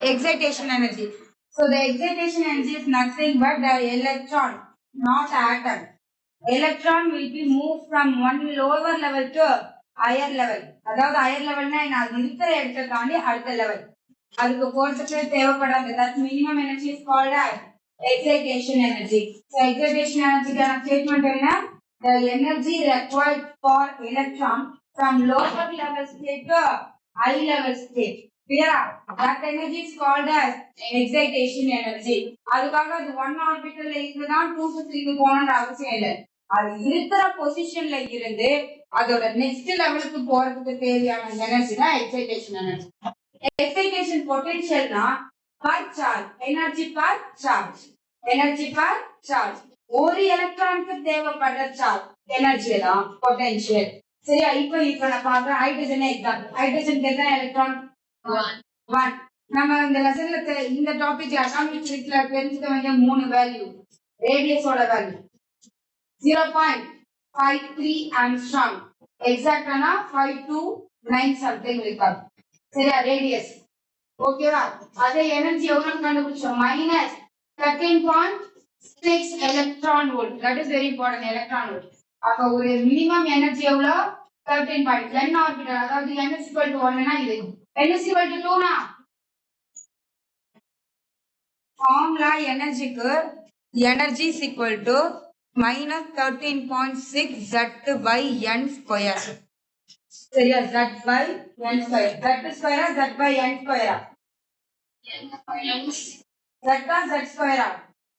excitation energy. So the excitation energy is nothing but the electron, not atom. Electron will be moved from one lower level to higher level. அதாவது higher level னா நான் இருக்கிற இடத்தை தாண்டி அடுத்த level அதுக்கு போறதுக்கு தேவைப்படாது. That minimum energy is called as excitation energy. So excitation energy கான ஸ்டேட்மெண்ட் என்ன? The energy required for electron from lower level state to high level state. Clear? That energy is called as excitation energy. அதுக்காக அது 1 ஆர்பிட்டல்ல இருந்து தான் 2 to 3 க்கு போகணும்னு அவசியம் இல்லை. அது இருக்கிற பொசிஷன்ல இருந்து அதோட நெக்ஸ்ட் லெவலுக்கு போறதுக்கு தேவையான எனர்ஜி தான் எக்ஸைட்டேஷன் எனர்ஜி. எக்ஸைட்டேஷன் பொட்டன்ஷியல்னா per charge, energy per charge, energy per charge. ஒரு எலக்ட்ரானுக்கு தேவைப்படுற சார்ஜ் எனர்ஜி தான் பொட்டன்ஷியல். சரியா? இப்ப நான் பாக்குறேன் ஹைட்ரஜன் எக்ஸாம்பிள். ஹைட்ரஜனுக்கு எத்தனை எலக்ட்ரான்? 1. நம்ம இந்த லெசன்ல இந்த டாபிக்ல அட்டாமிக் ஃபிசிக்ஸ்ல தெரிஞ்சுக்க வேண்டிய 3 வேல்யூ. ரேடியஸோட வேல்யூ 0.53 ஆங்ஸ்ட்ராம், எக்ஸாக்ட்டானா 529 சம்திங் இருக்காது. சரியா? ரேடியஸ். ஓகேவா? அதே எனர்ஜி எவ்வளவு கண்டுபிடிச்சோம்? -13.6 electron volt. That is very important. Electron volt. அப்ப ஒரு மினிமம் எனர்ஜி எவ்வளவு? 13.10 ஆர்பிட்டல். அதாவது n is equal to 1 னா இது n is equal to 2 னா ஃபார்முலா எனர்ஜிக்கு energy is equal to -13.6 z by n square. சரியா? z by n square. z square z by n square. z square.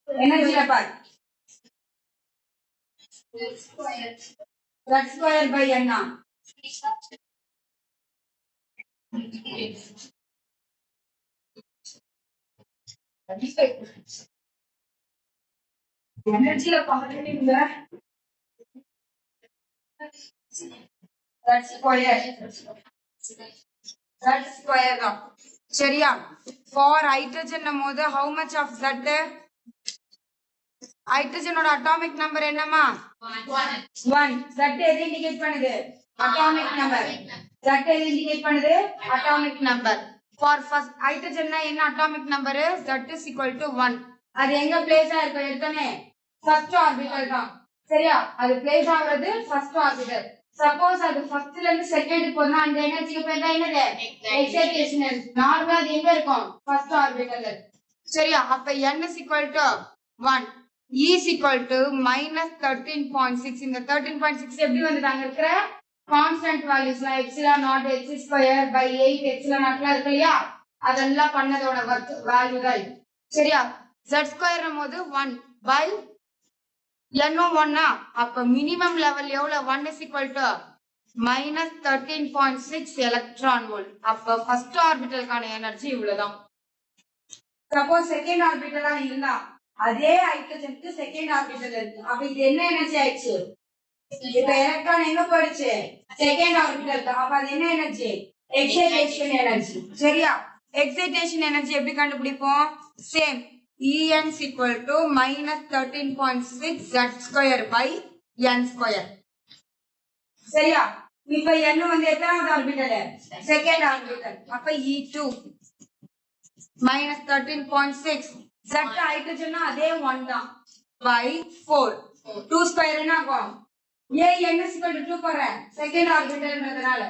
எனர்ஜில பாரு. z square by n ஆ எனர்ஜில பாருங்க. z square தான். சரியா? for hydrogen நம்மோது how much of z? ஹைட்ரஜனோட atomic number என்னமா? 1. z எதை indicate பண்ணுது? Atomic number. z எதை இண்டிகேட் பண்ணுது? Atomic number. for first ஹைட்ரஜன்னா என்ன atomic number? z is equal to 1. அது எங்க பிளேஸ் ஆயிருக்கு? எடுத்தனே ஃபர்ஸ்ட் ஆர்பிட்டல் தான். சரியா? அது பிளேஸ் ஆகுறது ஃபர்ஸ்ட் ஆர்பிட்டல். சப்போஸ் அது ஃபர்ஸ்ட்ல இருந்து செகண்ட் போனா அந்த எனர்ஜிக்கு பேர் தான் என்னது? Excitation energy. நார்மலா அது எங்க இருக்கும்? ஃபர்ஸ்ட் ஆர்பிட்டல்ல. சரியா? அப்ப n is equal to 1, E is equal to -13.6. இந்த 13.6 எப்படி வந்தது? அங்க இருக்கிற கான்ஸ்டன்ட் வேல்யூஸ்லாம் epsilon naught h square by 8 epsilon நாட்லாம் இருக்கு இல்லையா? அதெல்லாம் பண்ணதோட வேல்யூ தான். சரியா? z ஸ்கொயர் போது 1 பை n 1 அப்ப மினிமம் லெவல் எவ்வளவு? 1 is equal to -13.6 electron volt. அப்ப ஃபர்ஸ்ட் ஆர்பிட்டலுக்கான எனர்ஜி இவ்வளவுதான். சப்போஸ் செகண்ட் ஆர்பிட்டலா இருந்தா அதே ஹைட்ரஜனுக்கு செகண்ட் ஆர்பிட்டல் இருக்கு. அப்ப இது என்ன எனர்ஜி ஆயிடுச்சு? இப்ப எலக்ட்ரான் எங்க போயிடுச்சு? Second orbital. அப்ப அது என்ன எனர்ஜி? Excitation energy. சரியா? எக்ஸைட்டேஷன் எனர்ஜி எப்படி கண்டுபிடிப்போம்? Same En is equal to -13.6 z square by n square. சரியா? இப்ப n வந்து எத்தனாவது ஆர்பிட்டல்? Second orbital. அப்ப E2 -13.6 z ஹைட்ரஜன்னா அதே 1 தான் by 4. 2 ஸ்கொயர் என்ன ஆகும்? n is equal to 2 போறேன் செகண்ட் ஆர்பிட்டல்ன்றதுனால.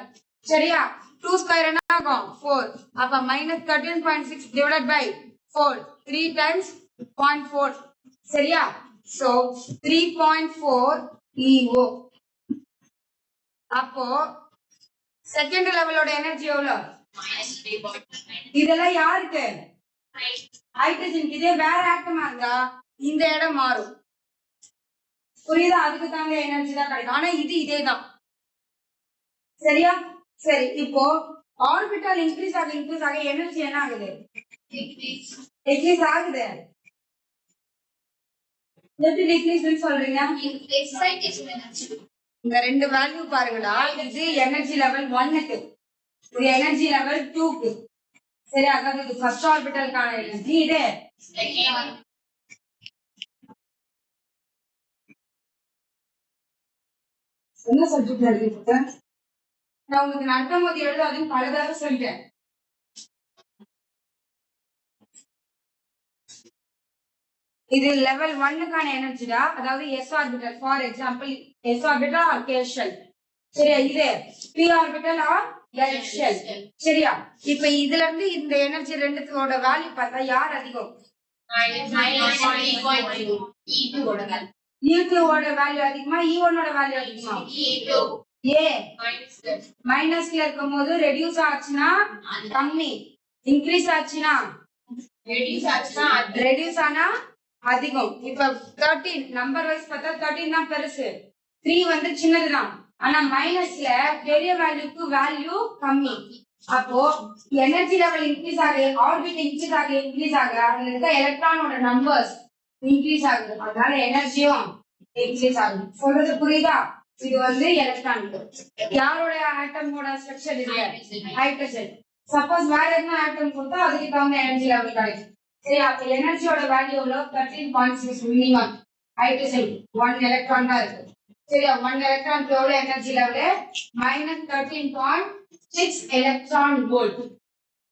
சரியா? 2 ஸ்கொயர் என்ன ஆகும்? 4. அப்ப -13.6 divided by 4. 3 times 0.4. சரியா? so 3.4 EO. அப்போ செகண்ட் லெவலோட எனர்ஜி எவ்வளவு? இதெல்லாம் யாருக்கு? ஹைட்ரஜன். இதே வேற ஆட்டமா இருந்தா இந்த இடம் மாறும். புரியுதா? அதுக்கு தாங்க எனர்ஜி தான் கிடைக்கும். ஆனா இது இதேதான். சரியா? சரி, இப்போ ஆர்பிட்டல் இன்க்ரீஸ் ஆக எனர்ஜி என்ன ஆகுது? டிக்ரீஸ் ஆகுது. எப்படி டிக்ரீஸ் சொல்றீங்க? இந்த ரெண்டு வேல்யூ பாருங்கடா. இது எனர்ஜி லெவல் 1க்கு, இது எனர்ஜி லெவல் 2க்கு. சரி, அதாவது இது ஃபர்ஸ்ட் ஆர்பிட்டலுக்கான எனர்ஜி. இது என்ன சப்ஜெக்ட் எழுதிட்டு நான் உங்களுக்கு நடத்தும் போது எழுதாதுன்னு பல தடவை சொல்லிட்டேன். இது லெவல் 1க்கான எனர்ஜிடா, அதாவது s orbital. For example s orbital or k shell. சரியா? இது p orbital or l shell. சரியா? இப்போ இதுல இருந்து இந்த எனர்ஜி ரெண்டுத்தோட வேல்யூ பார்த்தா யார் அதிகம்? E2 ஓட வேல்யூ அதிகமா, E1 ஓட வேல்யூ அதிகமா? ஏ மைனஸ்ல இருக்கும்போது ரெடியூஸ் ஆச்சுன்னா கம்மி, இன்க்ரீஸ் ஆச்சுன்னா ரெடியூஸ் ஆனா அதிகம். இப்ப 13 நம்பர் வைஸ் பார்த்தா 13 தான் பெருசு, 3 வந்து சின்னதுதான். ஆனா மைனஸ்ல பெரிய வேல்யூக்கு வேல்யூ கம்மி. அப்போ எனர்ஜி லெவல் இன்க்ரீஸ் ஆகுது, ஆர்பிட் இன்க்ரீஸ் ஆக அதுல இருக்க எலக்ட்ரானோட நம்பர்ஸ் இன்க்ரீஸ் ஆகுது, அதனால எனர்ஜியும் இன்க்ரீஸ் ஆகுது. சொல்றது புரியுதா? இது வந்து எலக்ட்ரான். யாரோட ஆட்டமோட ஸ்ட்ரக்சர் இது? ஹைட்ரஜன். சப்போஸ் வேற என்ன ஆட்டம் கொடுத்தா அதுக்கு தகுந்த எனர்ஜி லெவல் கிடைக்கும். சரி, அப்ப எனர்ஜியோட வேல்யூ எவ்வளோ? 13.6 மினிமம். ஹைட்ரஜன் 1 எலக்ட்ரான் தான் இருக்கு. சரியா? 1 எலக்ட்ரானுக்கு எவ்வளவு energy level? -13.6 electron volt.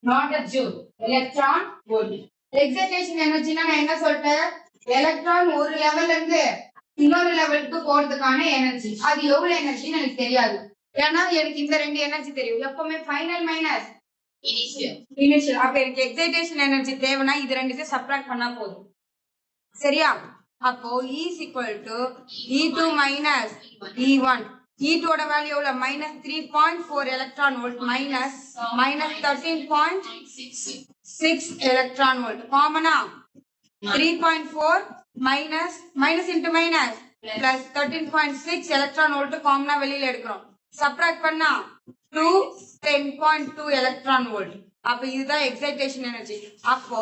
Not a joule, electron volt. Excitation எனர்ஜினா நான் என்ன சொல்லிட்டேன்? எலக்ட்ரான் ஒரு லெவல்ல இருந்து இன்னொரு லெவலுக்கு போறதுக்கான எனர்ஜி. அது எவ்வளவு எனர்ஜின்னு எனக்கு தெரியாது, ஏன்னா எனக்கு இந்த ரெண்டு எனர்ஜி தெரியும். எப்பவுமே ஃபைனல் மைனஸ் இனிஷியல். அப்ப எனக்கு எக்ஸைட்டேஷன் எனர்ஜி தேவைன்னா இது ரெண்டுத்தையும் சப்ட்ராக்ட் பண்ணா போதும். சரியா? அப்போ E is equal to E2 minus E1. E2 ஓட வேல்யூ எவ்வளவு? -3.4 electron volt minus -13.6 electron volt. காமனா 3.4 minus into minus plus 13.6 electron volt காமனா வெளியில எடுக்கிறோம். சப்ட்ராக்ட் பண்ணா 10.2 எலக்ட்ரான் வோல்ட். அப்ப இதுதான் எக்ஸைட்டேஷன் எனர்ஜி. அப்போ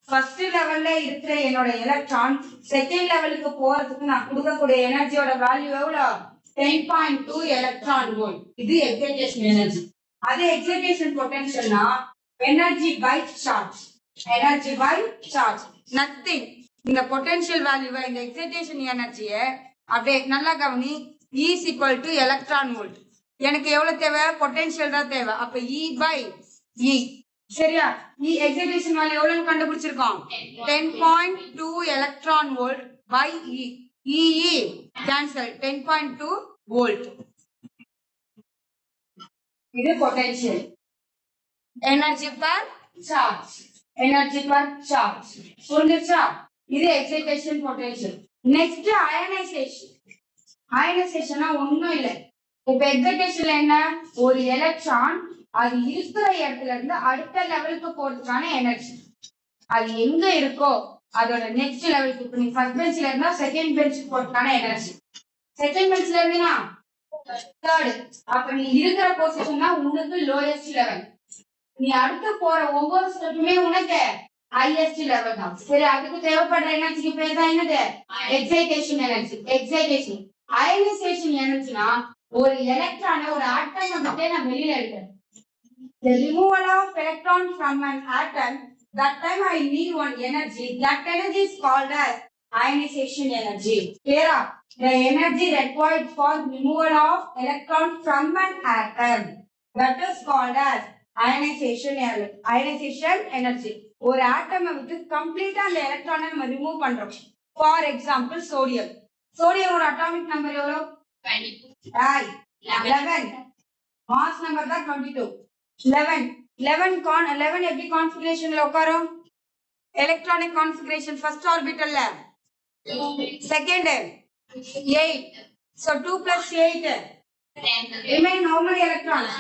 ஃபர்ஸ்ட் லெவல்ல இருக்கிற என்னோட எலக்ட்ரான் செகண்ட் லெவலுக்கு போறதுக்கு நான் கொடுக்கக்கூடிய எனர்ஜியோட வேல்யூ எவ்வளவு? 10.2 எலக்ட்ரான் வோல்ட். இது எக்ஸைட்டேஷன் எனர்ஜி. அது எக்ஸைட்டேஷன் பொட்டன்ஷியல்னா energy by charge. Energy by charge nothing. இந்த பொட்டன்ஷியல் வேல்யூவை, இந்த எக்ஸைட்டேஷன் எனர்ஜியை அப்படியே நல்லா கவனி. E is equal to electron volt. எனக்கு எவ்வளவு தேவை? பொட்டன்ஷியல் தான் தேவை. அப்ப E by E. சரியா? E எக்ஸைட்டேஷன் வேல்யூ எவ்வளவு கண்டுபிடிச்சிருக்கோம்? 10.2 electron volt by E. E cancel, 10.2 volt. இது potential. Energy per charge. Energy per charge புரிஞ்சுச்சா? இது எக்ஸைட்டேஷன் பொட்டன்ஷியல். Next ionization. அயனைசேஷனா ஒண்ணும் இல்லை. இப்ப எக்ஸைட்டேஷன்ல என்ன? ஒரு எலக்ட்ரான் அது இருக்கிற இடத்துல இருந்து அடுத்த லெவலுக்கு போறதுக்கான எனர்ஜி. அது எங்க இருக்கோ அதோட நெக்ஸ்ட் லெவலுக்கு. இப்ப நீ ஃபர்ஸ்ட் பெஞ்ச்ல இருந்தா செகண்ட் பெஞ்சுக்கு போறதுக்கான எனர்ஜி. செகண்ட் பெஞ்ச்ல இருந்தீங்கன்னா தேர்ட். அப்ப நீ இருக்கிற பொசிஷன் தான் உனக்கு லோயஸ்ட் லெவல். நீ அடுத்து போற ஒவ்வொரு ஸ்டெப்புமே உனக்கு ஹையஸ்ட் லெவல் தான். சரி, அதுக்கு தேவைப்படுற எனர்ஜிக்கு பேர் தான் என்னது? Excitation energy. எக்ஸைட்டேஷன். அயனைசேஷன் எனர்ஜினா ஒரு எலக்ட்ரானை, ஒரு ஆட்டமை விட்டு நான் வெளியில எடுக்கிறேன். The removal of electron from an atom, that time I need one energy. That energy is called as ionization energy. Clear? The energy required for removal of electron from an atom, that is called as ionization energy. ஒரு ஆட்டமை விட்டு கம்ப்ளீட்டா அந்த எலக்ட்ரானை நம்ம remove பண்றோம். For example sodium. சோடியமோட atomic number எவ்வளவு? 11. Mass number தான் 22. 11 எப்படி கான்ஃபிகரேஷன்ல உட்காரும்? எலக்ட்ரானிக் கான்ஃபிகரேஷன் ஃபர்ஸ்ட் ஆர்பிட்டல்ல, second 8. so 2 plus 8 remain how many electrons?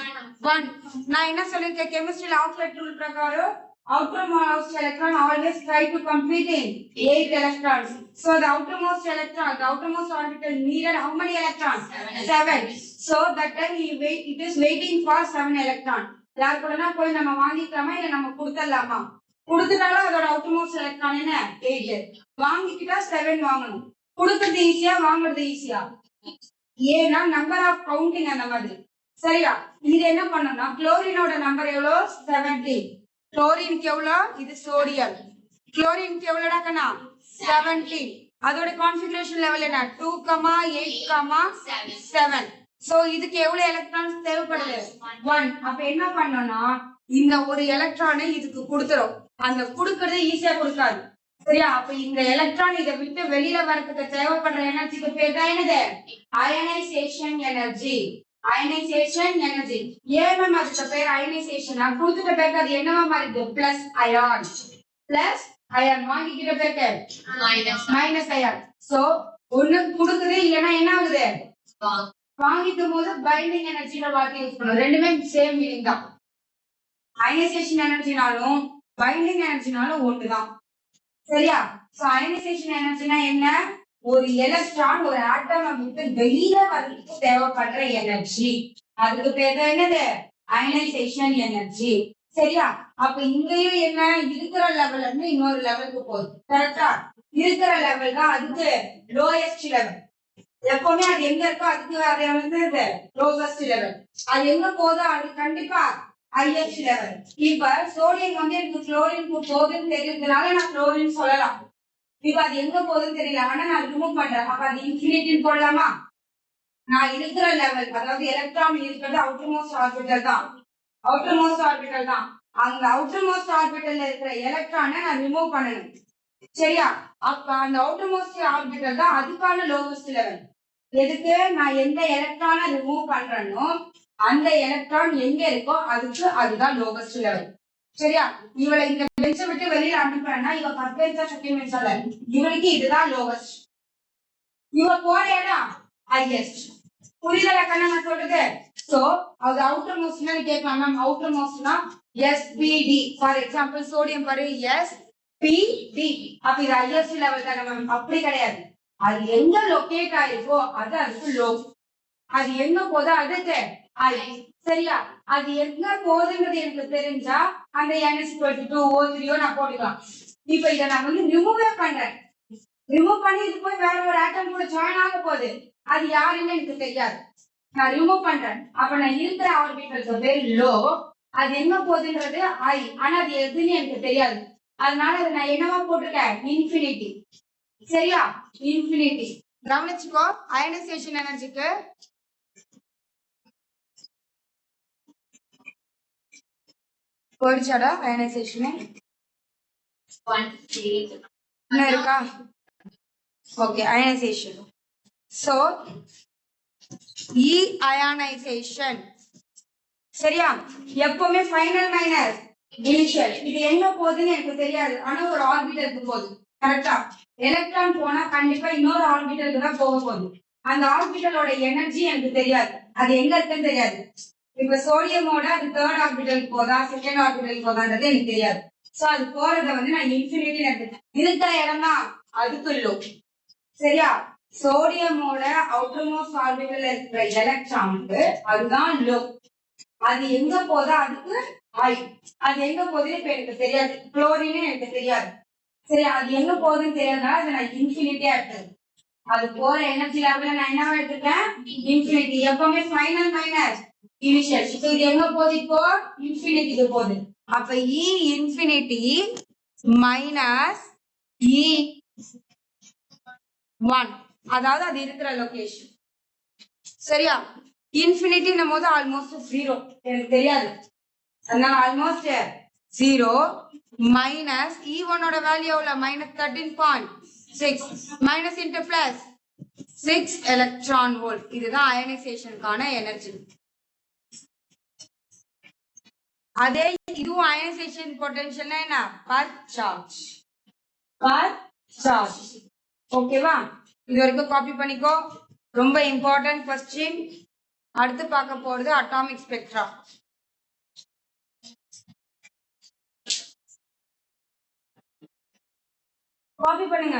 1. நான் என்ன சொல்லிருக்கேன்? கெமிஸ்ட்ரியில ஆக்சைடு ரூல் பிரகாரம் outermost electron always try to complete in 8 electrons. So the outermost orbital needed how many electrons? 7. So that time it is waiting for 7 electron. யார் கூடனா போய் நம்ம வாங்கிக்கலாமா இல்ல நம்ம கொடுத்துடலாமா? கொடுத்துட்டாலும் அதோட outermost electron என்ன? 8. வாங்கிக்கிட்டா 7 வாங்கணும். கொடுக்கிறது ஈஸியா, வாங்குறது ஈஸியா? ஏன்னா நம்பர் ஆஃப் கவுண்டிங் அந்த மாதிரி. சரியா? இது என்ன பண்ணணும்னா குளோரினோட நம்பர் எவ்வளோ? 17. குளோரினுக்கு எவ்வளோ? இது சோடியம். குளோரினுக்கு எவ்வளோடா கண்ணா? 17. அதோட கான்ஃபிகரேஷன் லெவல் என்ன? 2, 8, 7. சோ இதுக்கு எவ்வளவு எலக்ட்ரான்ஸ் தேவைப்படுது? 1. அப்ப என்ன பண்ணோம்னா இந்த ஒரு எலக்ட்ரானை இதுக்கு கொடுத்துரும். அந்த கொடுக்கறது ஈஸியா கொடுக்காது. சரியா? அப்ப இந்த எலக்ட்ரான் இதை விட்டு வெளியில வரதுக்கு தேவைப்படுற எனர்ஜிக்கு பேர் தான் என்னது? Ionization energy. Ionization energy. ஏன் மேம் அதுக்கு பேர் அயனைசேஷன்? கொடுத்துட்ட பேருக்கு அது என்னவா மாறிது? Plus ion. பிளஸ் அயான் வாங்கிக்கிட்ட பேருக்கு மைனஸ் அயான். சோ ஒண்ணு கொடுக்குது, இல்லைன்னா என்ன ஆகுது? வாங்கிக்கும் போது பைண்டிங் எனர்ஜின்ற வார்த்தை யூஸ் பண்ணுவோம். ரெண்டுமே சேம் மீனிங் தான். அயனைசேஷன் எனர்ஜினாலும் பைண்டிங் எனர்ஜினாலும் ஒண்ணுதான். சரியா? சோ அயனைசேஷன் எனர்ஜினா என்ன? ஒரு எலக்ட்ரான் ஒரு ஆட்டமை விட்டு வெளியில வரதுக்கு தேவைப்படுற எனர்ஜி. அதுக்கு பேர் என்னது? Ionization energy. சரியா? அப்ப இங்கேயும் என்ன, இருக்கிற லெவல்ல இருந்து இன்னொரு லெவலுக்கு போகுது. கரெக்டா? இருக்கிற லெவல் தான் அதுக்கு லோயஸ்ட் லெவல். எப்பவுமே அது எங்க இருக்கோ அதுக்கு அது வந்து லோவஸ்ட் லெவல். அது எங்க போதோ அது கண்டிப்பா ஹையஸ்ட் லெவல். இப்ப சோடியம் வந்து எனக்கு குளோரின் போகுதுன்னு தெரியுறதுனால நான் குளோரின் சொல்லலாம். இப்ப அது எங்க போகுதுன்னு தெரியல, ஆனா நான் ரிமூவ் பண்றேன். அப்ப அது இன்ஃபினிட்டின்னு போடலாமா? நான் இருக்கிற லெவல், அதாவது எலக்ட்ரான் இருக்கிறது அவுட்டர் மோஸ்ட் ஆர்பிட்டல் தான். அவுட்டர் மோஸ்ட் ஆர்பிட்டல் தான். அந்த அவுட்டர் மோஸ்ட் ஆர்பிட்டல்ல இருக்கிற எலக்ட்ரானை நான் ரிமூவ் பண்ணணும். சரியா? அப்ப அந்த அவுட்டர் மோஸ்ட் ஆர்பிட்டல் தான் அதுக்கான லோவஸ்ட் லெவல். எதுக்கு? நான் எந்த எலக்ட்ரானை ரிமூவ் பண்றேனோ அந்த எலக்ட்ரான் எங்க இருக்கோ அதுக்கு அதுதான் லோவஸ்ட் லெவல். சரியா? இவளை இந்த பெஞ்சை விட்டு வெளியில அனுப்புறேன்னா இவ ஃபர்ஸ்ட் பெஞ்சா செகண்ட் பெஞ்சா இவளுக்கு இதுதான் லோவஸ்ட். இவ போற இடம் ஹையஸ்ட். புரியுதா கண்ணா நான் சொல்றது? சோ அது அவுட்டர் மோஸ்ட்னா கேட்கலாம் மேம். அவுட்டர் மோஸ்ட்னா SPD. ஃபார் எக்ஸாம்பிள் சோடியம் பாரு SPD. அப்ப இது ஹையஸ்ட் லெவல் தானே மேம்? அப்படி கிடையாது. அது எங்க லொகேட் ஆயிருக்கோ அது அதுக்கு லோ. அது எங்க போதோ அதுக்கு ஹை. சரியா? அது எங்க போகுதுன்றது எனக்கு தெரிஞ்சா அந்த NH2 O3 நான் போட்டுக்கலாம். இப்ப இதை நான் வந்து ரிமூவே பண்றேன். ரிமூவ் பண்ணி இது போய் வேற ஒரு ஆட்டம் கூட ஜாயின் ஆக போகுது. அது யாருன்னு எனக்கு தெரியாது. நான் ரிமூவ் பண்றேன். அப்ப நான் இருக்கிற ஆர்பிட்டல் பேர் லோ. அது எங்க போகுதுன்றது ஹை. ஆனா அது எதுன்னு எனக்கு தெரியாது. அதனால அதை நான் என்னவா போட்டுட்டேன்? இன்ஃபினிட்டி. சரியா? இன்ஃபினிட்டி. கவனிச்சுக்கோ. அயனைசேஷன் எனர்ஜிக்கு போயிடுச்சாடா அயனைசேஷன்? இன்னும் இருக்கா? Okay, ionization. So ionization. சரியா? எப்பவுமே ஃபைனல் மைனஸ் இனிஷியல். இது எங்க போகுதுன்னு எனக்கு தெரியாது, ஆனா ஒரு ஆர்பிட்டலுக்கு போகுது. கரெக்டா? எலக்ட்ரான் போனா கண்டிப்பா இன்னொரு ஆர்பிட்டலுக்கு தான் போக போகுது. அந்த ஆர்பிட்டலோட எனர்ஜி எனக்கு தெரியாது, அது எங்க இருக்குன்னு தெரியாது. இப்ப சோடியமோட அது தேர்ட் ஆர்பிட்டலுக்கு போதா செகண்ட் ஆர்பிட்டலுக்கு போதான்றது எனக்கு தெரியாது. சோ அது போறதை வந்து நான் இன்ஃபினிட்டி எடுத்துட்டேன். இருக்கிற இடம் தான் அதுக்கு லோ. சரியா? சோடியமோட அவுட்டர் மோஸ்ட் ஆர்பிட்டல்ல இருக்கிற எலக்ட்ரானுக்கு அதுதான் லோ. அது எங்க போதா அதுக்கு ஹை. அது எங்க போகுதுன்னு இப்ப எனக்கு தெரியாது. குளோரின்னு எனக்கு தெரியாது. சரி, அது எங்க போகுதுன்னு தெரியாதனால அதை நான் இன்ஃபினிட்டியா எடுத்தேன். அது போற எனர்ஜி லெவல்ல நான் என்ன எடுத்துட்டேன்? இன்ஃபினிட்டி. எப்பவுமே ஃபைனல் மைனஸ் இனிஷியல். இப்போ இது எங்க போகுது? இப்போ இன்ஃபினிட்டிக்கு போகுது. அப்ப E இன்ஃபினிட்டி மைனஸ் E1, அதாவது அது இருக்கிற லொகேஷன். சரியா? இன்ஃபினிட்டின்னும் போது ஆல்மோஸ்ட் 0 எனக்கு தெரியாது. அதனால ஆல்மோஸ்ட் 0 மைனஸ் E1 ஓட வேல்யூ எவ்வளவு? -13.6 minus into plus 6 electron volt. இதுதான் அயனைசேஷனுக்கான எனர்ஜி. அதே இதுவும் அயனைசேஷன் பொட்டன்ஷியல்னா என்ன? Per charge. Per charge. ஓகேவா? இது வரைக்கும் காப்பி பண்ணிக்கோ. ரொம்ப இம்பார்ட்டன்ட் क्वेश्चन. அடுத்து பார்க்க போறது அட்டாமிக் ஸ்பெக்ட்ரா. காப்பி பண்ணுங்க.